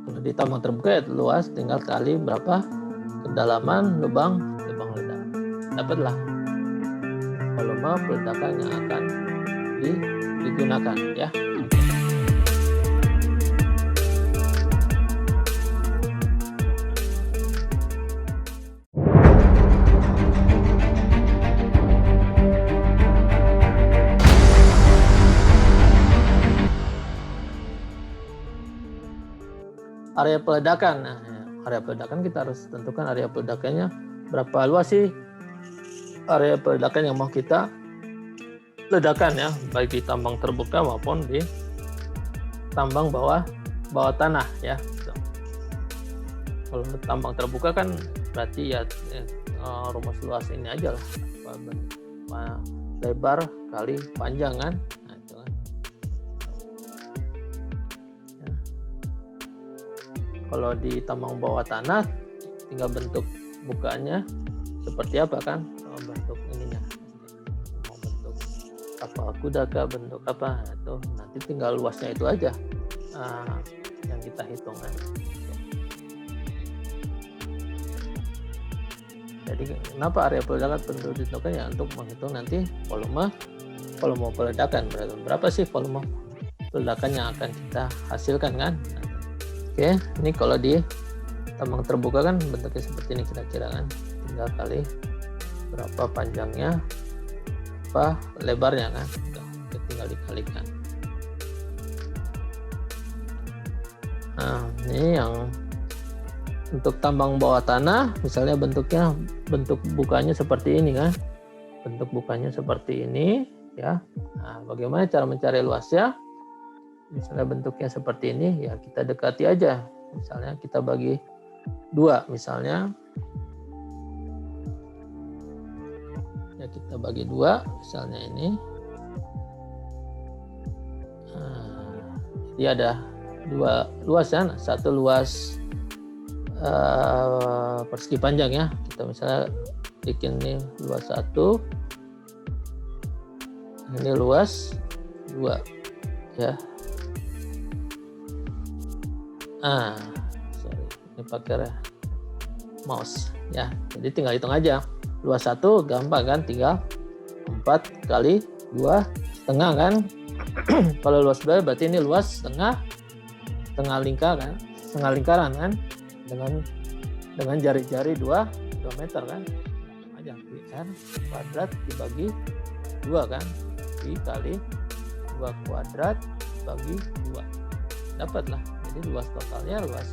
Kalau di tambang terbuka ya luas, tinggal kali berapa kedalaman lubang ledak. Dapatlah volume peledakan yang akan digunakan ya. Area peledakan. Nah, area peledakan kita harus tentukan area peledakannya berapa luas sih area peledakan yang mau kita ledakan ya, baik di tambang terbuka maupun di tambang bawah tanah ya. Kalau tambang terbuka kan berarti ya rumus luas ini aja lah, lebar kali panjang kan. Nah, itu kan. Ya. Kalau di tambang bawah tanah tinggal bentuk bukanya seperti apa kan, bentuk ininya mau bentuk kapal kuda kah, bentuk apa itu nanti tinggal luasnya itu aja yang kita hitung kan. Jadi kenapa area peledakan perlu ditentukan ya, untuk menghitung nanti volume peledakan, berapa sih volume peledakan yang akan kita hasilkan kan. Oke, ini kalau di tambang terbuka kan bentuknya seperti ini kira-kira kan, tinggal kali berapa panjangnya, apa lebarnya kan, tinggal dikalikan. Nah, ini yang untuk tambang bawah tanah, misalnya bentuk bukanya seperti ini kan, bentuk bukanya seperti ini ya. Nah, bagaimana cara mencari luasnya? Misalnya bentuknya seperti ini ya, kita dekati aja. Misalnya kita bagi 2 misalnya. Ya, kita bagi 2 misalnya ini. Nah, jadi ada 2 luas kan, satu luas persegi panjang ya. Kita misalnya bikin nih luas 1, ini luas 2 ya. Ini pakai mouse ya. Jadi tinggal hitung aja. Luas 1 gampang kan, tinggal 4 kali 2 setengah kan. Kalau luas 2 berarti ini luas setengah lingkaran kan, dengan jari-jari 2 meter kan. Aja kan, kuadrat dibagi 2 kan, dikali 2 kuadrat bagi 2, dapatlah. Jadi luas totalnya luas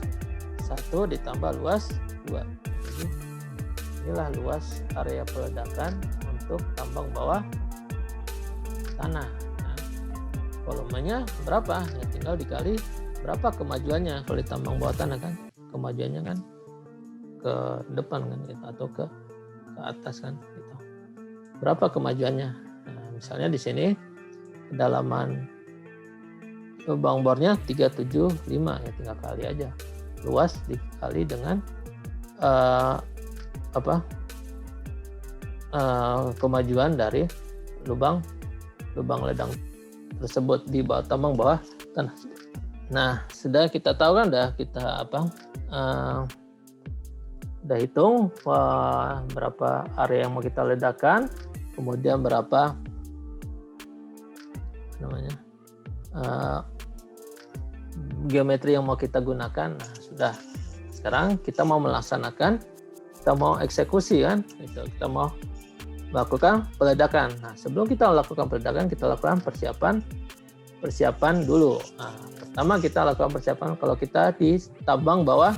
1 ditambah luas 2. Jadi inilah luas area peledakan untuk tambang bawah tanah. Nah, volumenya berapa? Ya tinggal dikali berapa kemajuannya. Kalau di tambang bawah tanah kan kemajuannya kan ke depan kan gitu, atau ke atas kan gitu. Berapa kemajuannya? Nah, misalnya di sini kedalaman lubang bornya 375 ya, tinggal kali aja luas dikali dengan kemajuan dari lubang ledang tersebut di bawah tambang bawah tanah. Nah, sudah kita tahu kan, udah hitung berapa area yang mau kita ledakan, kemudian berapa geometri yang mau kita gunakan. Nah, sudah. Sekarang kita mau melaksanakan, kita mau eksekusi kan, kita mau melakukan peledakan. Nah, sebelum kita melakukan peledakan, kita lakukan persiapan dulu. Nah, pertama kita lakukan persiapan kalau kita di tambang bawah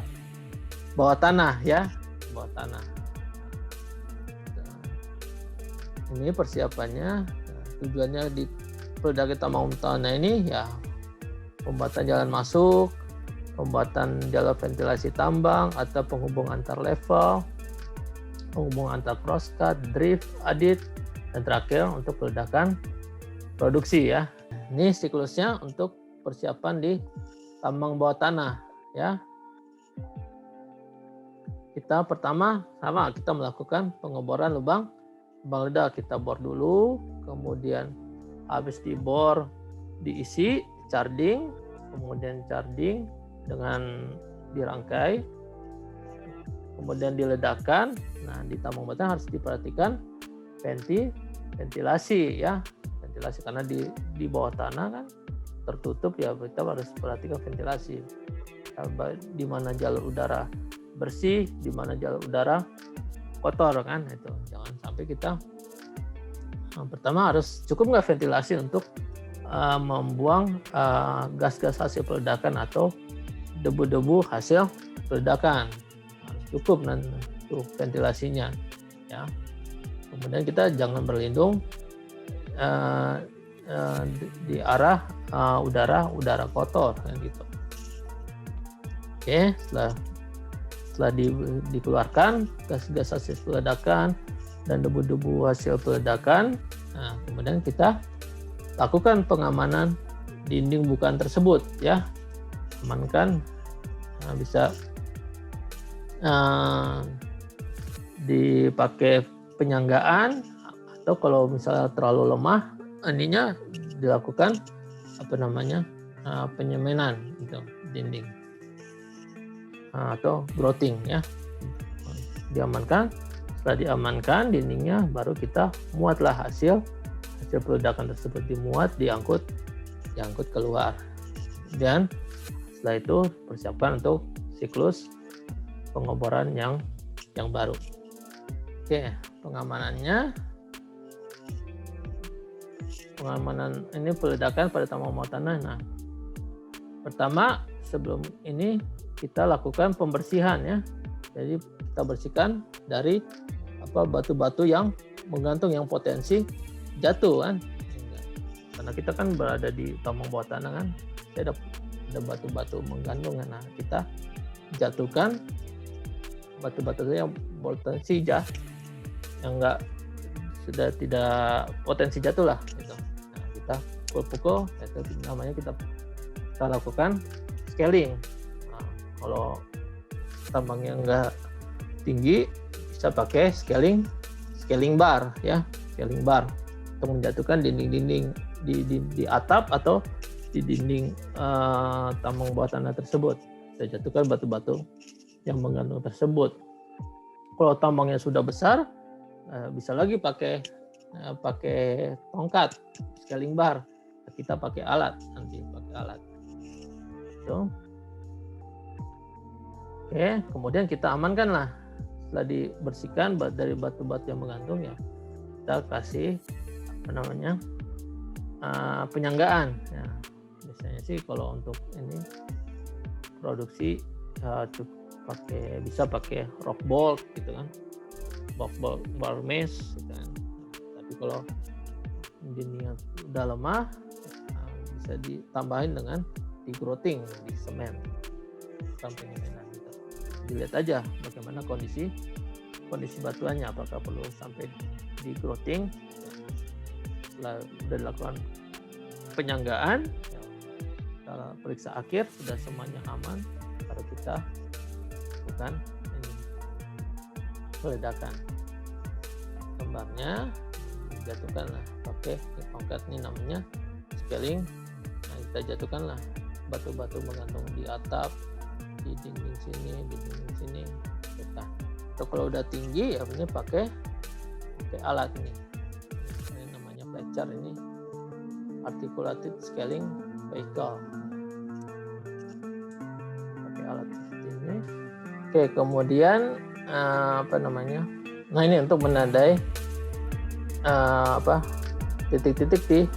tanah ya, bawah tanah. Nah, ini persiapannya. Tujuannya di peledakan tambang tanah ini ya, pembuatan jalan masuk, pembuatan jalur ventilasi tambang atau penghubung antar level, penghubung antar crosscut, drift, adit, dan terakhir untuk peledakan produksi ya. Ini siklusnya untuk persiapan di tambang bawah tanah ya. Kita pertama kita melakukan pengeboran lubang ledak. Kita bor dulu, kemudian habis dibor diisi charging, kemudian charging dengan dirangkai, kemudian diledakkan. Nah, di tambang bawah tanah harus diperhatikan ventilasi ya, ventilasi karena di bawah tanah kan tertutup ya, kita harus perhatikan ventilasi. Di mana jalur udara bersih, di mana jalur udara kotor kan, itu jangan sampai kita pertama harus cukup nggak ventilasi untuk membuang gas-gas hasil peledakan atau debu-debu hasil peledakan, harus cukup nanti untuk ventilasinya ya. Kemudian kita jangan berlindung di arah udara kotor kan gitu. Oke, setelah dikeluarkan gas-gas hasil peledakan dan debu-debu hasil peledakan, nah, kemudian kita lakukan pengamanan dinding bukaan tersebut ya. Amankan, bisa dipakai penyanggaan, atau kalau misalnya terlalu lemah ininya dilakukan penyemenan gitu dinding atau grouting ya. Diamankan, setelah diamankan dindingnya baru kita muatlah hasil peledakan tersebut, diangkut keluar, dan setelah itu persiapkan untuk siklus pengeboran yang baru. Oke, pengamanan ini peledakan pada tambang bawah tanah. Nah, pertama sebelum ini kita lakukan pembersihan ya. Jadi kita bersihkan dari batu-batu yang menggantung yang potensi jatuh kan. Karena kita kan berada di tambang bawah tanah kan, ada batu-batu menggantung. Nah, kita jatuhkan batu-batu yang potensi yang sudah tidak potensi jatuh lah gitu. Nah, kita pukul-pukul, itu namanya kita lakukan scaling. Nah, kalau tambangnya enggak tinggi bisa pakai scaling bar ya, scaling bar untuk menjatuhkan dinding-dinding di atap atau di dinding tambang bawah tanah tersebut. Kita jatuhkan batu-batu yang menggantung tersebut. Kalau tambangnya sudah besar, bisa lagi pakai tongkat scaling bar. Kita pakai alat itu. Oke, kemudian kita amankan lah. Setelah dibersihkan dari batu-batu yang menggantung ya, kita kasih penyanggaan ya. Biasanya sih kalau untuk ini produksi bisa pakai rock bolt gitu kan, bar mesh gitu kan. Tapi kalau dindingnya udah lemah, bisa ditambahin dengan di-grouting di semen, penyemenan gitu. Dilihat aja bagaimana kondisi batuannya, apakah perlu sampai di-grouting. Setelah sudah dilakukan penyanggaan, kita periksa akhir sudah semuanya aman, baru kita lakukan peledakan. Kembarnya dijatuhkanlah pakai tongkat, ini namanya scaling. Nah, kita jatuhkanlah batu-batu menggantung di atap, di dinding sini kita. Atau kalau udah tinggi ya ini pakai alat ini namanya fletcher, ini articulated scaling vehicle, pakai alat seperti ini. Oke, kemudian nah ini untuk menandai titik-titik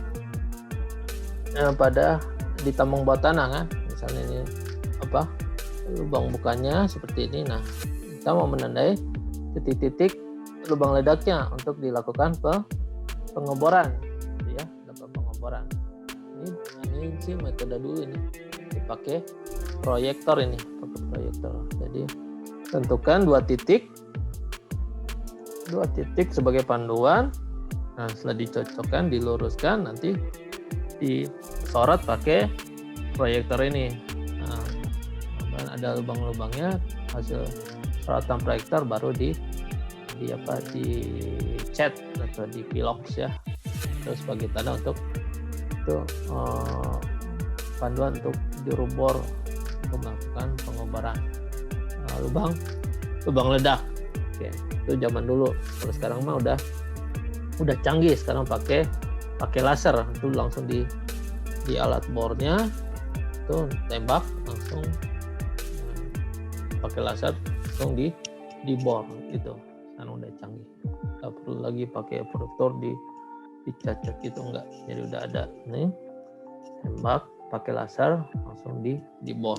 di tambang bawah tanah kan. Misalnya ini lubang bukanya seperti ini. Nah, kita mau menandai titik-titik lubang ledaknya untuk dilakukan pengeboran ya, pengeboran. Ini sih metode dulu ini dipakai proyektor ini, Jadi tentukan dua titik sebagai panduan. Nah, setelah dicocokkan, diluruskan, nanti disorot pakai proyektor ini. Nah, ada lubang-lubangnya, hasil sorotan proyektor baru di cat atau di pilox ya. Terus sebagai tanda untuk panduan untuk juru bor untuk melakukan pengobaran lubang ledak. Oke, itu zaman dulu. Kalau sekarang mah udah canggih, sekarang pakai laser, itu langsung di alat bornya itu tembak langsung, pakai laser langsung di bor gitu. Sekarang udah canggih, nggak perlu lagi pakai produktor dicacak gitu, enggak. Jadi udah ada nih, tembak pakai laser langsung di bor.